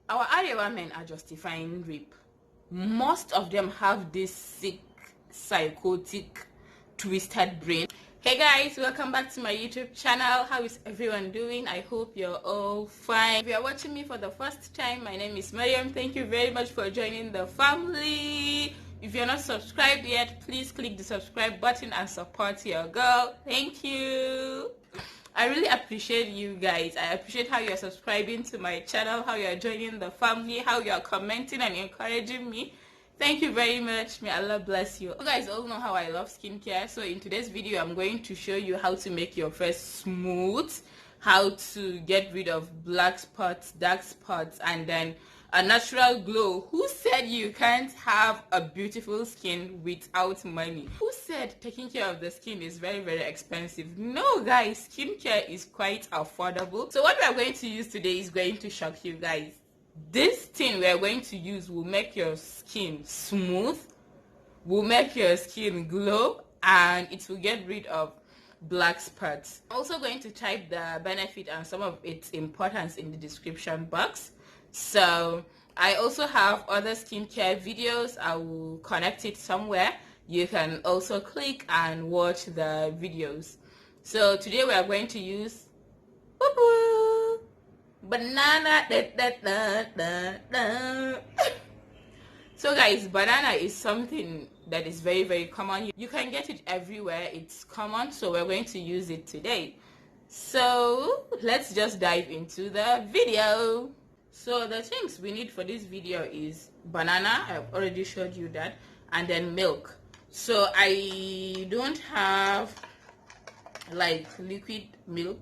Our Arewa men are justifying rape. Most of them have this sick, psychotic, twisted brain. Hey guys, welcome back to my YouTube channel. How is everyone doing? I hope you're all fine. If you're watching me for the first time, my name is Mariam. Thank you very much for joining the family. If you're not subscribed yet, please click the subscribe button and support your girl. Thank you. I really appreciate you guys. I appreciate how you're subscribing to my channel, how you're joining the family, how you're commenting and encouraging me. Thank you very much. May Allah bless you. You guys all know how I love skincare. So in today's video, I'm going to show you how to make your face smooth, how to get rid of black spots, dark spots, and then a natural glow. Who said you can't have a beautiful skin without money? Who said taking care of the skin is very, very expensive? No guys, skincare is quite affordable. So what we are going to use today is going to shock you guys. This thing we are going to use will make your skin smooth, will make your skin glow, and it will get rid of black spots. I'm also going to type the benefit and some of its importance in the description box. So I also have other skincare videos. I will connect it somewhere. You can also click and watch the videos. So today we are going to use banana. So guys, banana is something that is very, very common. You can get it everywhere. It's common, so we're going to use it today. So let's just dive into the video. So the things we need for this video is banana, I've already showed you that, and then milk. So I don't have like liquid milk.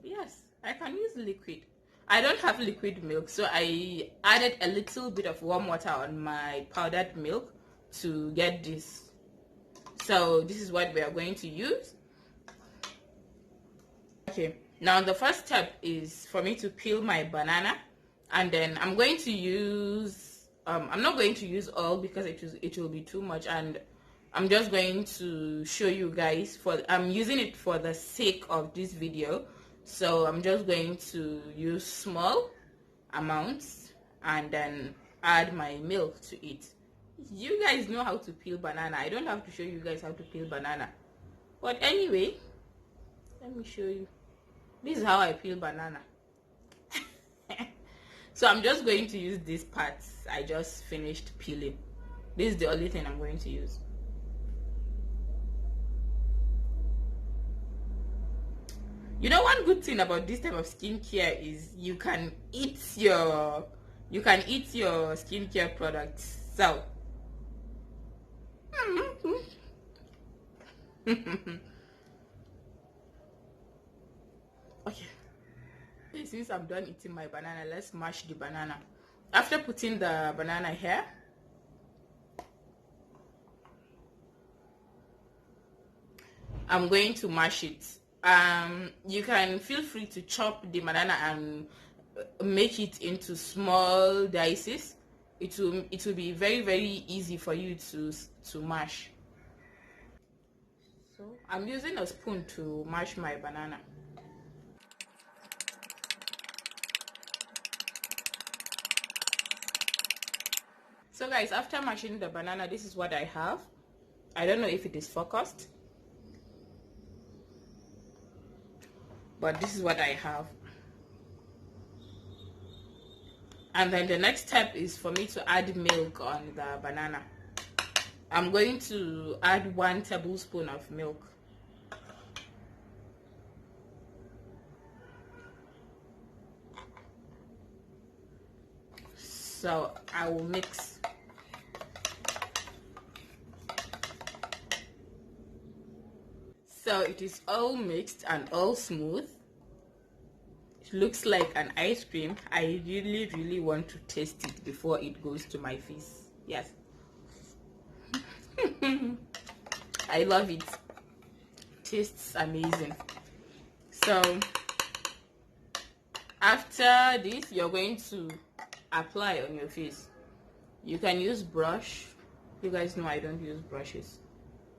Yes, I can use liquid. I don't have liquid milk, so I added a little bit of warm water on my powdered milk to get this. So this is what we are going to use. Okay, now the first step is for me to peel my banana, and then I'm going to use I'm not going to use all because it will be too much, and I'm just going to show you guys. I'm using it for the sake of this video, so I'm just going to use small amounts and then add my milk to it. You guys know how to peel banana. I don't have to show you guys how to peel banana, but anyway, let me show you. This is how I peel banana. So I'm just going to use these parts I just finished peeling. This is the only thing I'm going to use. You know, one good thing about this type of skincare is you can eat your skincare products. So okay, since I'm done eating my banana, let's mash the banana. After putting the banana here, I'm going to mash it. You can feel free to chop the banana and make it into small dices. It will be very, very easy for you to mash. So I'm using a spoon to mash my banana. So guys, after mashing the banana, this is what I have. I don't know if it is focused, but this is what I have. And then the next step is for me to add milk on the banana. I'm going to add 1 tablespoon of milk. So I will mix. So it is all mixed and all smooth. It looks like an ice cream. I really, really want to taste it before it goes to my face. Yes. I love it. Tastes amazing. So after this, you're going to apply on your face. You can use brush. You guys know I don't use brushes,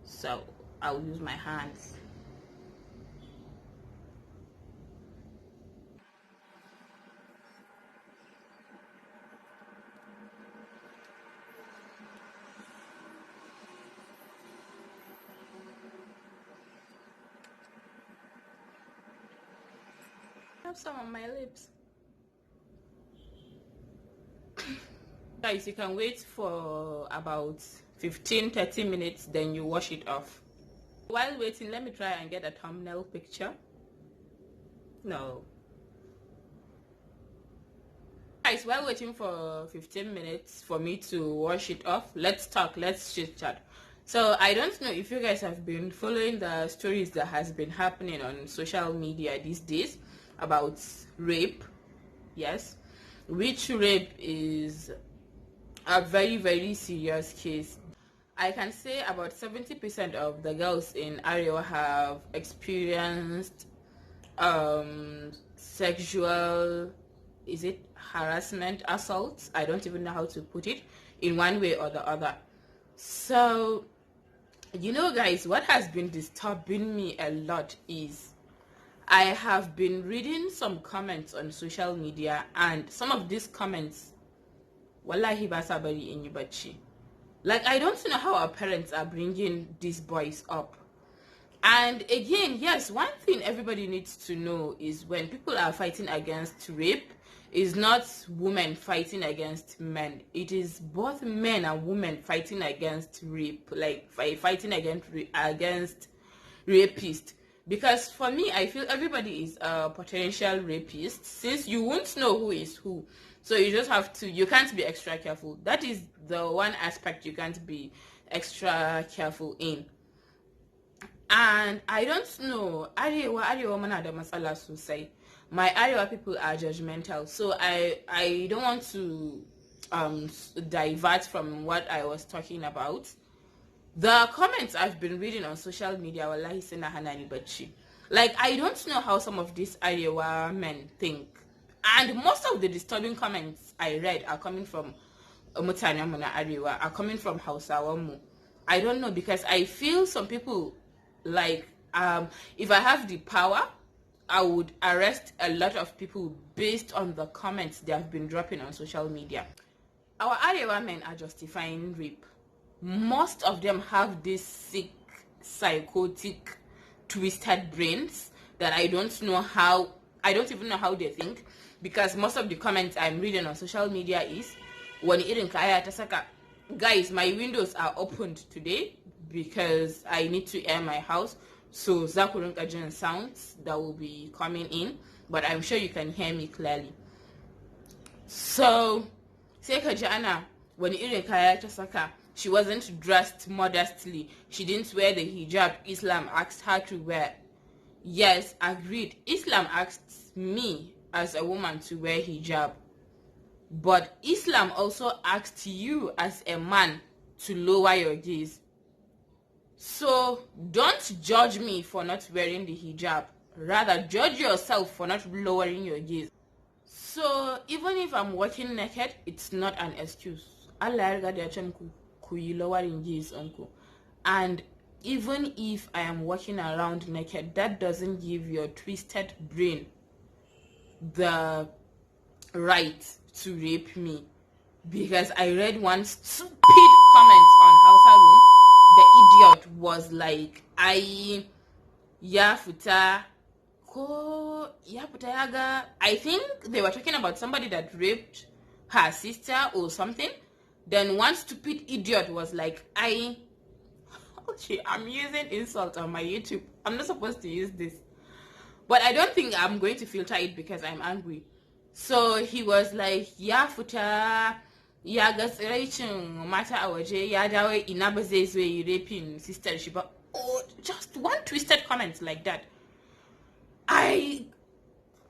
so I'll use my hands. have some on my lips. Guys, you can wait for about 15-30 minutes, then you wash it off. While waiting, let me try and get a thumbnail picture. No. Guys, while waiting for 15 minutes for me to wash it off, let's talk, let's chit chat. So I don't know if you guys have been following the stories that has been happening on social media these days about rape. Yes, which rape is a very, very serious case. I can say about 70% of the girls in Arewa have experienced sexual, is it harassment, assault? I don't even know how to put it in one way or the other. So, you know guys, what has been disturbing me a lot is I have been reading some comments on social media, and some of these comments, wallahi basabari inyibachi. Like, I don't know how our parents are bringing these boys up. And again, yes, one thing everybody needs to know is when people are fighting against rape, it's not women fighting against men. It is both men and women fighting against rape, like fighting against rapists. Because for me, I feel everybody is a potential rapist, since you won't know who is who. So you just have to, you can't be extra careful. That is the one aspect you can't be extra careful in. And I don't know, Arewa man ada masala sosai. My Arewa people are judgmental, so I don't want to divert from what I was talking about. The comments I've been reading on social media, wallahi sena hanani bachi. Like, I don't know how some of these Arewa men think. And most of the disturbing comments I read are coming from Mutanyamuna Arewa, are coming from Hausawamu. I don't know, because I feel some people, like, if I have the power, I would arrest a lot of people based on the comments they have been dropping on social media. Our Arewa men are justifying rape. Most of them have this sick, psychotic, twisted brains that I don't even know how they think, because most of the comments I'm reading on social media is, when guys, my windows are opened today because I need to air my house, so zakurunkajan sounds that will be coming in, but I'm sure you can hear me clearly. So Sekajana, when she wasn't dressed modestly, she didn't wear the hijab Islam asked her to wear. Yes, agreed, Islam asked me as a woman to wear hijab, but Islam also asked you as a man to lower your gaze. So don't judge me for not wearing the hijab, rather judge yourself for not lowering your gaze. So even if I'm walking naked, it's not an excuse. Lowering gaze, uncle. And even if I am walking around naked, that doesn't give your twisted brain the right to rape me. Because I read one stupid comment on Hausa Room. The idiot was like, I think they were talking about somebody that raped her sister or something. Then one stupid idiot was like, okay, I'm using insult on my YouTube. I'm not supposed to use this, but I don't think I'm going to filter it because I'm angry. So he was like, mata awaje dawe inabazezwe raping sister Shiba. Oh, just one twisted comment like that. I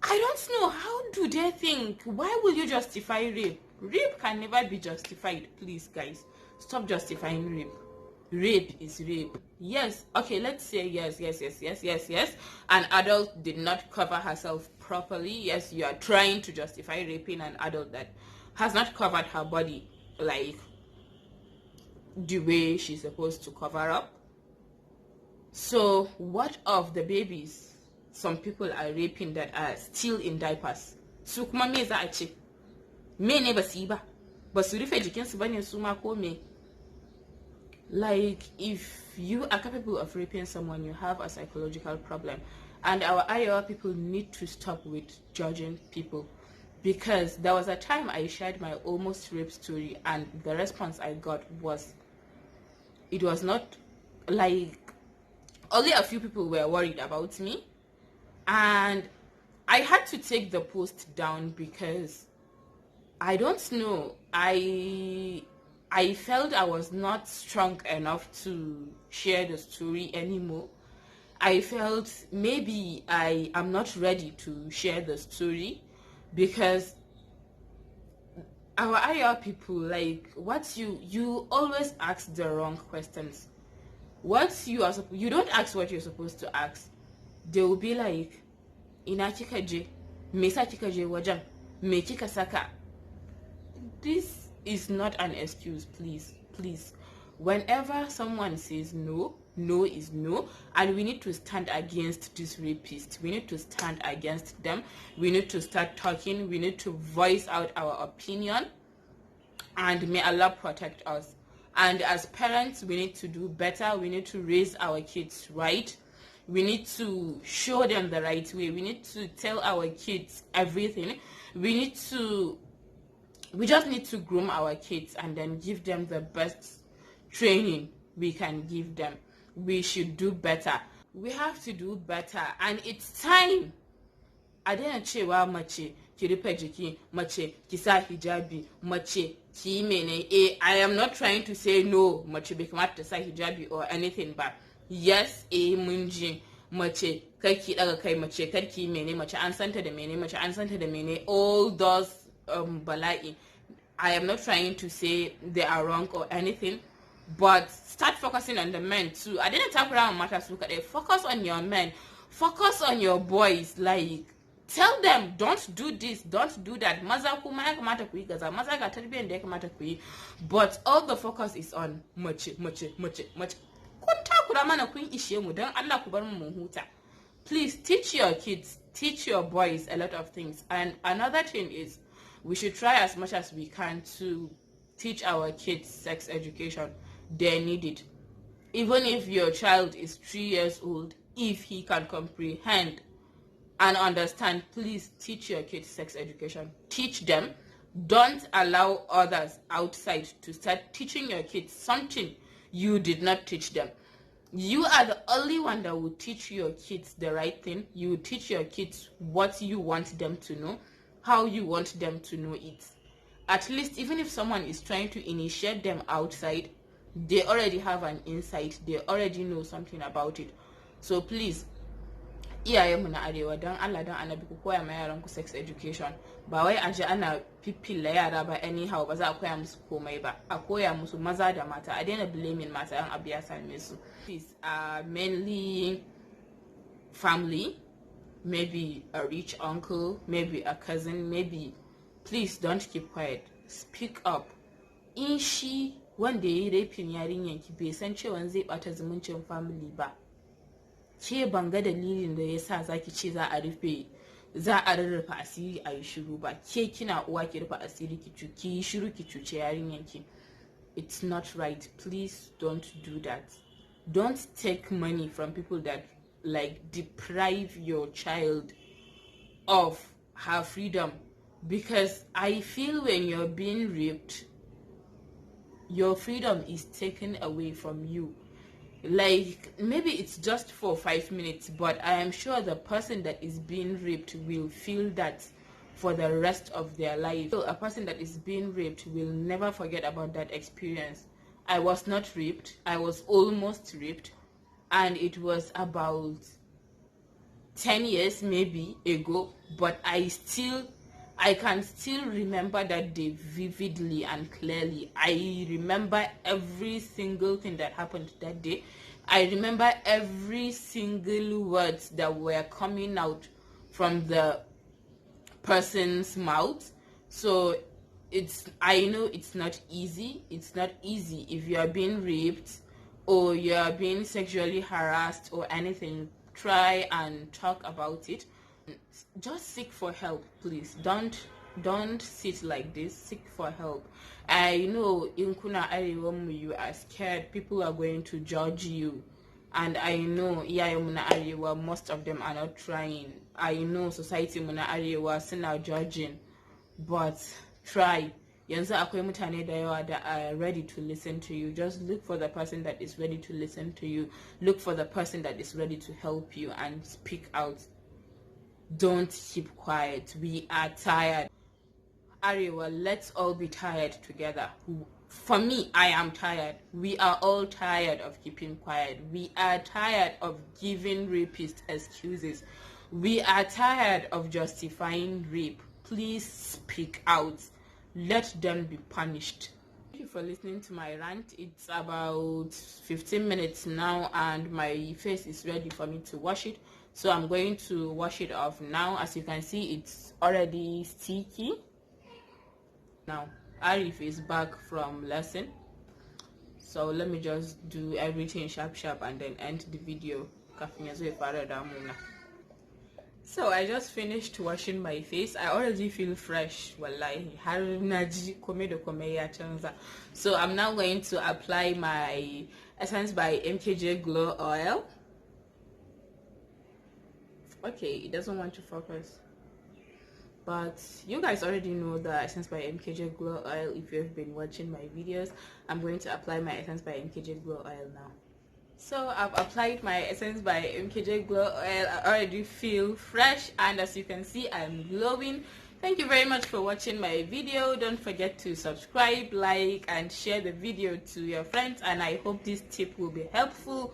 don't know, how do they think? Why will you justify rape? Rape can never be justified. Please guys, stop justifying rape. Rape is rape. Yes, okay, let's say yes, an adult did not cover herself properly. Yes, you are trying to justify raping an adult that has not covered her body like the way she's supposed to cover up. So what of the babies some people are raping that are still in diapers? So kuma me za a ce? Me ne ba su yi ba? Ba su rufe jikinsu ba ne su ma ko me? Like, if you are capable of raping someone, you have a psychological problem. And our Arewa people need to stop with judging people, because there was a time I shared my almost rape story, and the response I got was, it was not like, only a few people were worried about me, and I had to take the post down because I don't know, I felt I was not strong enough to share the story anymore. I felt maybe I am not ready to share the story, because our IR people, like, what you always ask the wrong questions. What you don't ask what you're supposed to ask. They will be like, ina kika je, me sa kika je wajen, me kika saka. This is not an excuse, please. Whenever someone says no, no is no, and we need to stand against these rapists. We need to stand against them. We need to start talking. We need to voice out our opinion, and may Allah protect us. And as parents, we need to do better. We need to raise our kids right. We need to show them the right way. We need to tell our kids everything. We just need to groom our kids and then give them the best training we can give them. We should do better. We have to do better, and it's time. I didn't say wa mace ki rufe jiki, mace ki sa hijabi, mace ki mene. I am not trying to say no, mace bai kamata ta sa hijabi or anything, but yes, mun ji mace kar ki daga kai, mace kar ki mene, mace an santa da mene, mace an santa da mene, all those bala'i. I am not trying to say they are wrong or anything, but start focusing on the men too. I didn't talk around matters. Look at it. Focus on your men. Focus on your boys. Like, tell them, don't do this, don't do that. Maza kuma ya kamata ku yi kaza, maza ga tarbiyyar da ya kamata ku yi. But all the focus is on mace. Kun takura mana kun ishe mu, don Allah ku bar mu huta. Please teach your kids, teach your boys a lot of things. And another thing is, we should try as much as we can to teach our kids sex education. They need it. Even if your child is 3 years old, if he can comprehend and understand, please teach your kids sex education. Teach them. Don't allow others outside to start teaching your kids something you did not teach them. You are the only one that will teach your kids the right thing. You will teach your kids what you want them to know, how you want them to know it. At least, even if someone is trying to initiate them outside, they already have an insight. They already know something about it. So please, iyayenmu na Arewa, don Allah don Annabi ku koya ma yaran ku sex education. Ba wai aje ana pippilla yara ba anyhow, ba za a koya musu komai ba. A koya musu maza da mata. A daina blaming mata yan abu ya same su. These are mainly family, maybe a rich uncle, maybe a cousin, maybe. Please don't keep quiet. Speak up. In shi wanda yayi rapin yarinyanki bai san cewa zai bata zumuncin family ba. Ke banga dalilin da yasa zaki ce za a rarrafa asiri a yi shiru ba. Ke kina uwa ki rufe asiri ki yi shiru ki cuce yarinyanki. It's not right. Please don't do that. Don't take money from people that like deprive your child of her freedom, because I feel when you're being raped, your freedom is taken away from you. Like, maybe it's just for 5 minutes, but I am sure the person that is being raped will feel that for the rest of their life. So a person that is being raped will never forget about that experience. I was not raped, I was almost raped, and it was about 10 years maybe ago, but I can still remember that day vividly and clearly. I remember every single thing that happened that day. I remember every single words that were coming out from the person's mouth. So I know it's not easy. It's not easy if you are being raped or you are being sexually harassed or anything. Try and talk about it. Just seek for help, please. Don't sit like this. Seek for help. I know in Kuna Arewa, you are scared. People are going to judge you. And I know muna Arewa, most of them are not trying. I know society muna Arewa suna judging, but try. Yanzu akwai mutane da yawa that are ready to listen to you. Just look for the person that is ready to listen to you. Look for the person that is ready to help you and speak out. Don't keep quiet. We are tired. Arewa, let's all be tired together. For me, I am tired. We are all tired of keeping quiet. We are tired of giving rapists excuses. We are tired of justifying rape. Please speak out. Let them be punished. Thank you for listening to my rant. It's about 15 minutes now and my face is ready for me to wash it. So I'm going to wash it off now. As you can see, it's already sticky. Now, Arif is back from lesson. So let me just do everything sharp and then end the video. So I just finished washing my face. I already feel fresh. Wallahi. So I'm now going to apply my Essence by MKJ Glow Oil. Okay, it doesn't want to focus. But you guys already know the Essence by MKJ Glow Oil if you've been watching my videos. I'm going to apply my Essence by MKJ Glow Oil now. So I've applied my Essence by MKJ Glow Oil. I already feel fresh and as you can see, I'm glowing. Thank you very much for watching my video. Don't forget to subscribe, like and share the video to your friends, and I hope this tip will be helpful.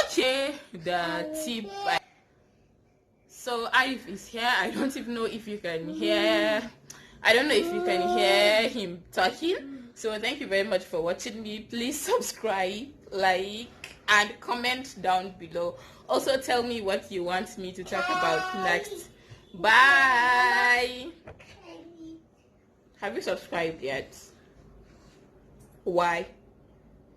Okay, the tip. So Arif is here. I don't even know if you can hear. I don't know if you can hear him talking. So thank you very much for watching me. Please subscribe, like, and comment down below. Also tell me what you want me to talk about next. Bye. Have you subscribed yet? Why?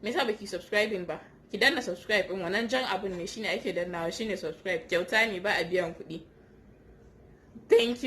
Mesa baki subscribing ba? Ki danna subscribe in wannan jan abun ne shine ake dannawa shine subscribe. Kyauta ne ba a biyan kuɗi. Thank you.